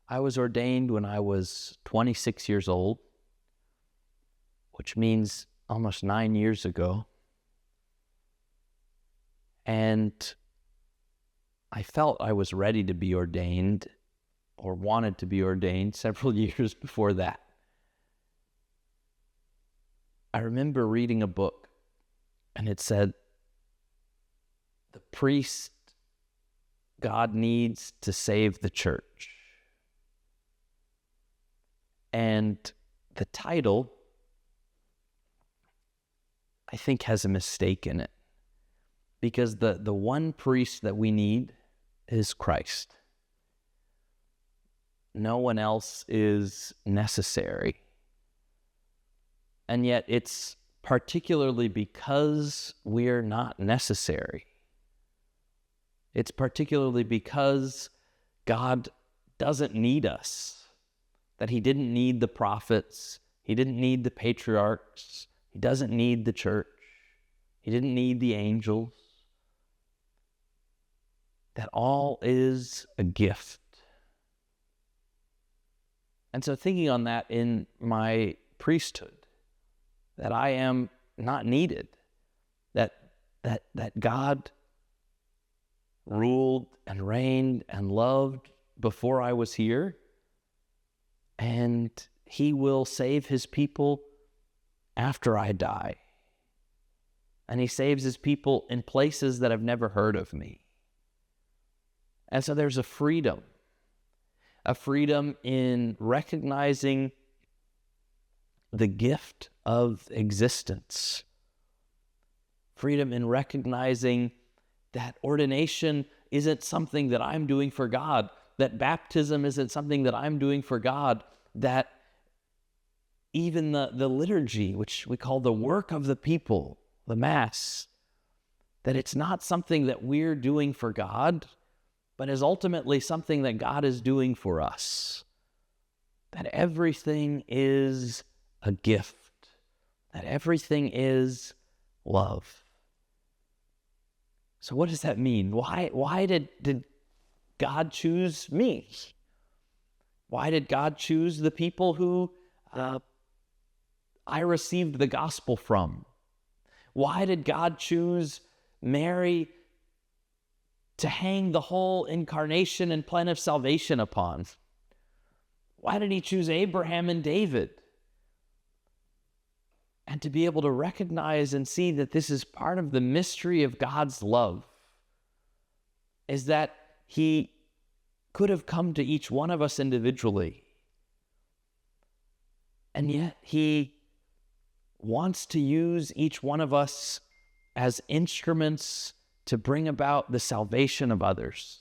I was ordained when I was 26 years old, which means almost 9 years ago. And I felt I was ready to be ordained, or wanted to be ordained, several years before that. I remember reading a book, and it said, the priest God needs to save the church. And the title, I think, has a mistake in it, because the one priest that we need is Christ. No one else is necessary. And yet it's particularly because we're not necessary. It's particularly because God doesn't need us, that he didn't need the prophets, he didn't need the patriarchs, he doesn't need the church, he didn't need the angels, that all is a gift. And so thinking on that in my priesthood, that I am not needed, that God ruled and reigned and loved before I was here, and he will save his people after I die. And he saves his people in places that have never heard of me. And so there's a freedom in recognizing the gift of existence, freedom in recognizing that ordination isn't something that I'm doing for God, that baptism isn't something that I'm doing for God, that even the liturgy, which we call the work of the people, the Mass, that it's not something that we're doing for God, but is ultimately something that God is doing for us. That everything is a gift, that everything is love. So what does that mean? Why did God choose me? Why did God choose the people who I received the gospel from? Why did God choose Mary to hang the whole incarnation and plan of salvation upon? Why did he choose Abraham and David? And to be able to recognize and see that this is part of the mystery of God's love, is that he could have come to each one of us individually, and yet he wants to use each one of us as instruments to bring about the salvation of others.